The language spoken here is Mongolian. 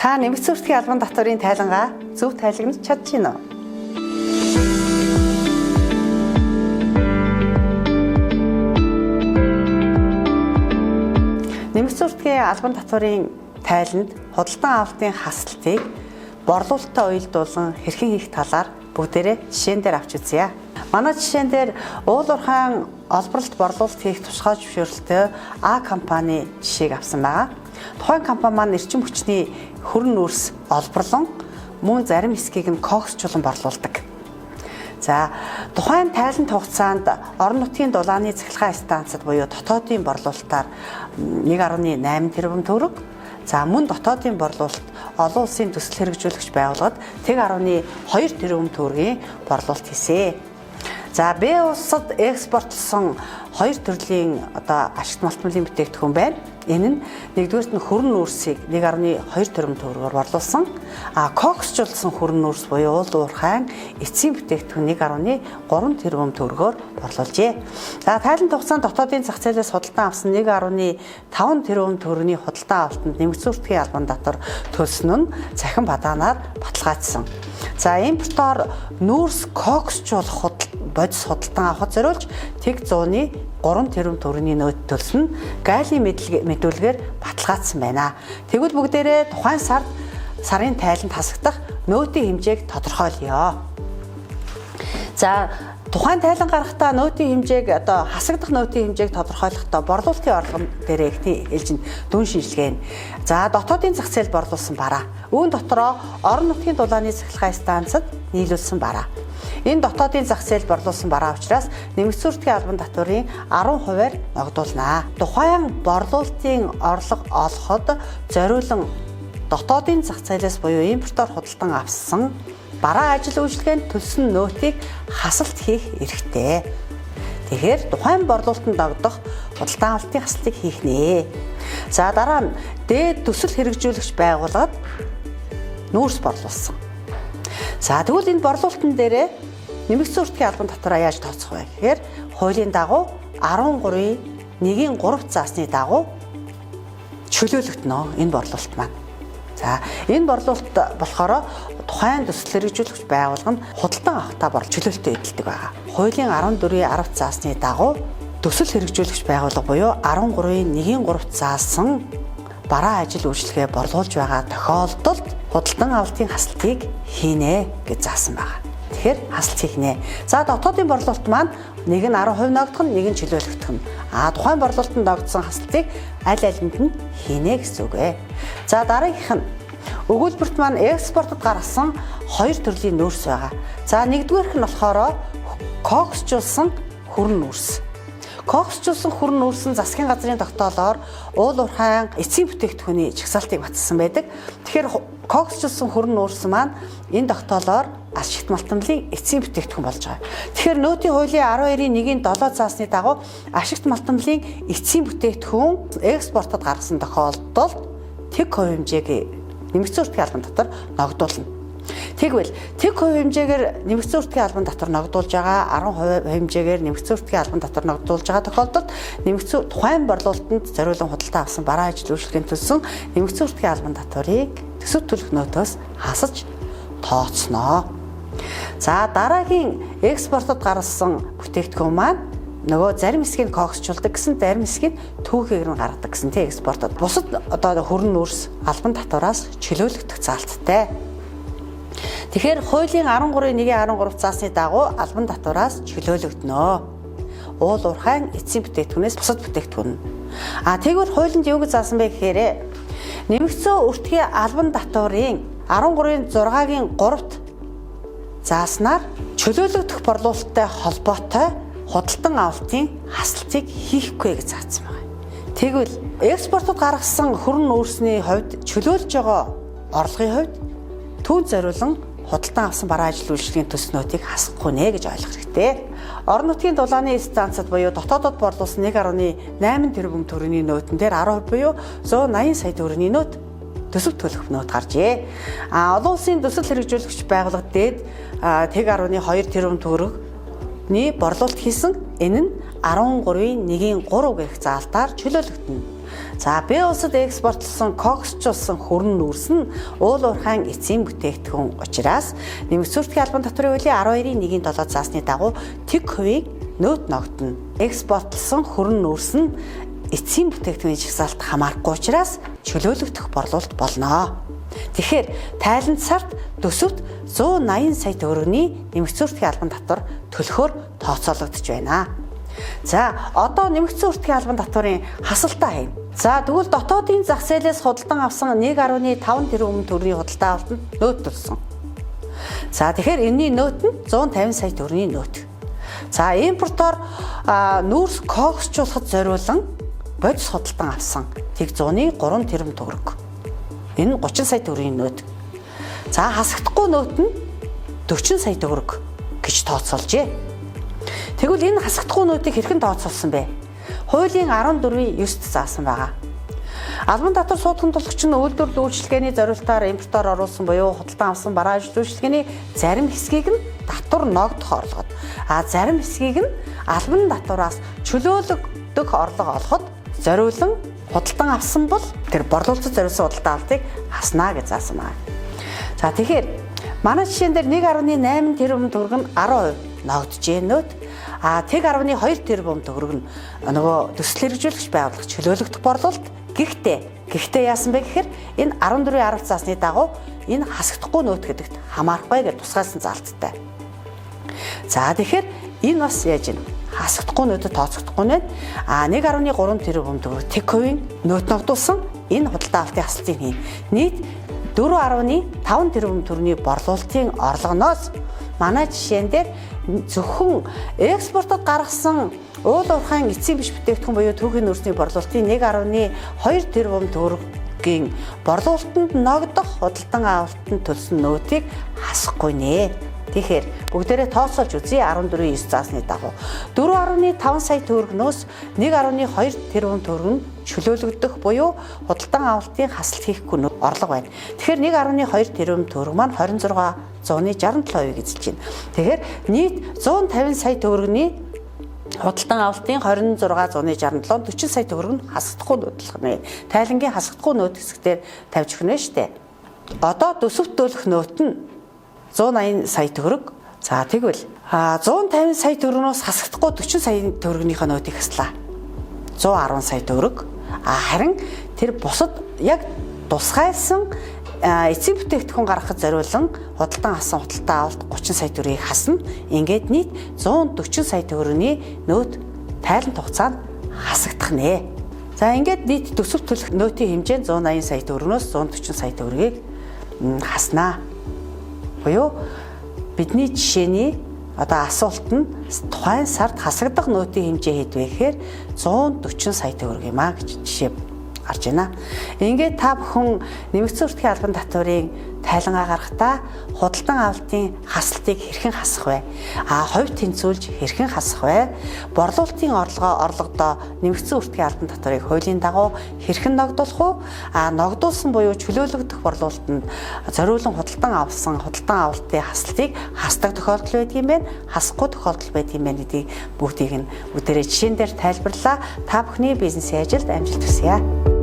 Та нэмэгдсэн үртгийн албан татварын тайлангаа зөв тайлагнаж чадж байна уу? Нэмэгдсэн үртгийн албан татварын тайланд худалдан авалтын хасалтыг борлуулалттай уялдуулан хэрхэн хийх талаар бүгдээрээ жишээн дээр авч үзье. Манай жишээн дээр уулуурхайн олборлолт борлуулалт хийх тусгай зөвшөөрлөлтөй А компани жишээг авсан байгаа. Тухайн компани маань эрчим хүчний хөрөн нүүрс олборлон мөн зарим хэсгийг нь коксчлон борлуулдаг. За тухайн тайлант хугацаанд орон нутгийн дулааны цахилгаан станцад буюу дотоодын борлуулалтаар 1.8 тэрбум төгрөг, за мөн дотоодын борлуулалт олон улсын төсөл хэрэгжүүлэгч байгууллагад 1.2 тэрбум төгрөгийн борлуулалт хийсэн. За Б улсад экспортлсон хоёр төрлийн ашигт малтмалын бүтээгдэхүүн байна. Энэ нь нэгдүгээрт нь хөрөн нүүрсийг 1.2 тэрбум төгрөгөөр борлуулсан. Коксчлсон хөрөн нүүрс буюу уулуурхайн эцсийн бүтээгдэхүүн 1.3 тэрбум төгрөгөөр борлуулжээ. За тайлант хугацаанд дотоодын зах зээлээс худалдан авсан 1.5 тэрбум төгрөгийн худалдан авалтанд нэмэгдсэн үртгийн албан татвар төлсөн нь цахим бадаанаар баталгаажсан. За импортоор нүүрс коксчлох бодис худалдан авахд зориулж тэг 100-ны 3 тэрбум төгрөгийн нөөц төлсөн нь гайлийн мэдүүлгээр баталгаажсан байна. Тэгвэл бүгдээрээ тухайн сарын тайланд хасагдах нөөтийн хэмжээг тодорхойлъё. За тухайн тайлан гарахдаа нөөтийн хэмжээг хасагдах нөөтийн хэмжээг тодорхойлохдоо борлуулалтын орлого дээр ихний ээлжинд дүн шинжилгээ нь. За дотоодын зах зээл борлуулсан бараа. Үүн дотроо орон нутгийн дулааны цахилгаан станцад нийлүүлсэн бараа. Энэ дотоодын зах зээл борлуулсан бараа учраас нэмэгдсэн үртгийн албан татварын 10%-аар ногдуулнаа. Тухайн борлуулалтын орлого олоход зориулан дотоодын зах зээлээс буюу импортоор худалдан авсан бараа ажил үйлчилгээнд төлсөн нөөтийг хасалт хийх эрхтэй. Тэгэхээр тухайн борлуулалтанд ногдох худалдан авалтын хасалтыг хийх нэ. За дараа нь дээд төсөл хэрэгжүүлэгч байгууллагад нүүрс борлуулсан. За тэгвэл энэ борлуулалтын дээрээ нэмэгдсэн үртгийн албан татвараа яаж тооцох вэ гэхээр хуулийн дагуу 13-ийн 1-ийн 3 заасны дагуу чөлөөлөгдөнө энэ борлуулалт маань. За энэ борлуулалт болохоор тухайн төсөл хэрэгжүүлэгч байгууллага нь худалдан авахтаа чөлөөлтөй эдэлдэг байгаа. Хуулийн 14-ийн 10 заасны дагуу төсөл хэрэгжүүлэгч байгууллага буюу 13-ийн 1-ийн 3 заасан бараа ажил үйлчилгээ борлуулж байгаа тохиолдолд худалдан авалтын хасалтыг хийнэ гэж заасан байна. Тэгэхээр хасалт хийхнэ. За дотоодын борлуулалт маань нэг нь 10% ногдох нь, нэг нь чөлөөлөгдөх нь. Тухайн борлуулалтанд ногдсон хасалтыг аль алинд нь хийнэ гэсэн үг ээ. За дараагийнх нь өгүүлбэрт маань экспортод гаргасан хоёр төрлийн нүүрс байгаа. За нэгдүгээрх нь болохоор коксчлсон хөрөн нүүрс. Коксчлсон хөрөн нүүрс нь засгийн газрын тогтоолоор уулуурхайн эцсийн бүтээгдэхүүний жагсаалтыг баталсан байдаг. Тэгэхээр коксчлсон хөрөн нүүрс маань энэ тогтоолоор ашигт малтмалын эцсийн бүтээгдэхүүн болж байгаа. Тэгэхээр нөөтийн хуулийн 12-ийн 1-ийн 7 заасны дагуу ашигт малтмалын эцсийн бүтээгдэхүүн экспортод гаргасан тохиолдолд тэг хувь хэмжээг нэмэгдсэн үртгийн албан татвар ногдуулна. Тэгвэл тэг хувь хэмжээгээр нэмэгдсэн үртгийн албан татвар ногдуулж байгаа 10% хэмжээгээр нэмэгдсэн үртгийн албан татвар ногдуулж байгаа тохиолдолд нэмэгдсэн тухайн борлуулалтанд зориулан худалдан авсан бараа ажил үйлчилгээнд төлсөн нэмэгдсэн үртгийн албан татварыг төсөв төлөх нөөтөөс хасаж тооцноо. За дараагийн экспортод гаргасан бүтээгдэхүүн маань нөгөө зарим хэсгийг коксчулдаг гэсэн, зарим хэсгийг түүхээр нь гаргадаг гэсэн тийм экспортод. Бусад хөрөн нүүрс албан татвараас чөлөөлөгдөх заалттай. Тэгэхээр хуулийн 13-ийн 1-ийн 13 заасны дагуу албан татвараас чөлөөлөгдөнө. Уулуурхайн эцсийн бүтээгдэхүүнээс бусад бүтээгдэхүүн. Тэгвэл хуулинд юу гэж заасан бэ гэхээр нэмэгдсэн үртгийн албан татварын 13-ийн 6-гийн 3-т зааснаар чөлөөлөгдөх борлуулалттай холбоотой худалдан авалтын хасалтыг хийхгүй гэж заасан байна. Тэгвэл экспортод гаргасан хөрөн нүүрсний хувьд чөлөөлж байгаа орлогын хувьд түүнд зориулан худалдан авсан бараа ажил үйлчилгээний төс нөөтийг хасахгүй нэ гэж ойлгох хэрэгтэй. Орон нутгийн дулааны станцад буюу дотоодод борлуулсан 1.8 тэрбум төгрөгийн нөөтөн дээр 10% буюу 180 сая төгрөгийн нөөт төсөв төлөх нөөт гаржээ. Олон улсын төсөл хэрэгжүүлэгч байгууллагад дээд 1.2 тэрбум төгрөгийн борлуулалт хийсэн. Энэ нь 13-ийн 1-ийн 3 гэх заалтаар чөлөөлөгдөнө. За Б улсад экспортлсон коксчулсан хүрэн нүүрс нь уул уурхайн эцсийн бүтээгдэхүүн учраас нэмэгдсэн хүртгийн албан татварын хуулийн 12-ийн 1-7 заасны дагуу тэг хувийн нөөт ногдно. Экспортлсон хүрэн нүүрс нь эцсийн бүтээгдэхүүний жагсаалт хамаарахгүй учраас чөлөөлөгдөх борлуулалт болно. Тэгэхээр тайланд сард төсөвт 180 сая төгрөгийн нэмэгдсэн хүртгийн албан татвар төлөхөөр тооцоологдож байна. За одоо нэмэгдсэн хүртгийн албан татварын хасалтаа хийнэ. За тэгвэл дотоодын зах зээлээс худалдан авсан 1.5 тэрбум төгрөгийн худалдан авалтанд нөөт төлсөн. За тэгэхээр энэний нөөт нь 150 сая төгрөгийн нөөт. За импортоор нүүрс коксчуулахад зориулан бодис худалдан авсан тэг 103 тэрбум төгрөг. Энэ 30 сая төгрөгийн нөөт. За хасагдахгүй нөөт нь 40 сая төгрөг гэж тооцоолжээ. Тэгвэл энэ хасагдахгүй нөөтийг хэрхэн тооцоолсон бэ? Хуулийн 14-9-т заасан байгаа. Албан татвар суудлагын тулгч нь үйлдвэрлэл үйлчилгээний зорилтоор импортоор оруулсан буюу худалдан авсан бараа үйлчилгээний зарим хэсгийг нь татвар ногдох орлогод, зарим хэсгийг нь албан татвараас чөлөөлөгдөх орлого олоход зориулан худалдан авсан бол тэр борлуулалтад зориулсан худалдан авалтыг хаснаа гэж заасан байна. За тэгэхээр манай жишээн дээр 1.8 тэрбум төгрөг нь 10% ногджээ нөөт. Тэг 1.2 тэрбум төгрөг нь нөгөө төсөл хэрэгжүүлэгч байгууллага чөлөөлөгдөх борлуулалт. Гэхдээ яасан бэ гэхээр энэ 14.10 заасны дагуу энэ хасагдахгүй нөөт гэдэгт хамаарахгүй гэж тусгаалсан заалттай. За тэгэхээр энэ бас яаж юм? Хасагдахгүй нөөдөд тооцогдохгүй нэ. 1.3 тэрбум төгрөг тэг хувийн нөөт ногдуулсан энэ худалдан авалтын хасалтыг хийнэ. Нийт 4.5 тэрбум төгрөгийн борлуулалтын орлогоноос манай жишээн дээр зөвхөн экспортод гаргасан уул уурхайн эцсийн биш бүтээгдэхүүн буюу түүхийн нөөцийн борлуулалтын 1.2 тэрбум төгрөгийн борлуулалтанд ногдох худалдан авалтанд төлсөн нөөтийг хасахгүй нэ. Тэгэхээр бүгдээрээ тооцоолж үзье 14.9 заасны дагуу 4.5 сая төгрөгнөөс 1.2 тэрбум төгрөг нь чөлөөлөгдөх буюу худалдан авалтын хасалт хийхгүй орлого байна. Тэгэхээр 1.2 тэрбум төгрөг маань 26.67% эзэлж байна. Тэгэхээр нийт 150 сая төгрөгийн худалдан авалтын 26.67 40 сая төгрөг нь хасагдахгүй нөөдлөх нэ. Тайлангийн хасагдахгүй нөөд хэсгээр тавьж өгнө шүү дээ. Одоо төсөвт төлөх нөөт нь 180 сая төгрөг. За тэгвэл 150 сая төгрөгнөөс хасагдахгүй 40 сая төгрөгнийхөө нөөтийг хаслаа. 110 сая төгрөг. Харин тэр бусад яг тусгайлсан эцсийн бүтээгдэхүүн гаргахад зориулан худалдан авсан худалдан авалт 30 сая төгрөгийг хасна. Ингээд нийт 140 сая төгрөгийн нөөт тайлан хугацаанд хасагдах нэ. За ингээд нийт төсөвт төлөх нөөтийн хэмжээ 180 сая төгрөгнөөс 140 сая төгрөгийг хаснаа. Буюу бидний жишээний одоо асуулт нь тухайн сард хасагдах нөөтийн хэмжээ хэд вэ гэхээр 140 сая төгрөг юм а гэж жишээ гарч байна. Ингээд та бүхэн нэмэгдсэн хүртгийн албан татварын тайлангаа гаргахдаа худалдан авалтын хасалтыг хэрхэн хасах вэ? Хувь тэнцвүүлж хэрхэн хасах вэ? Борлуулалтын орлогодоо нэмэгдсэн хүртгийн албан татварыг хуулийн дагуу хэрхэн ногдуулах вэ? Ногдуулсан буюу чөлөөлөгдөх борлуулалтанд зориулан худалдан авсан худалдан авалтын хасалтыг хасдаг тохиолдол байдаг юм байна. Хасахгүй тохиолдол байдаг юм байна гэдгийг бүгдийг нь бүгдээрээ жишээн дээр тайлбарлаа. Та бүхний бизнесийн ажилд амжилт хүсье.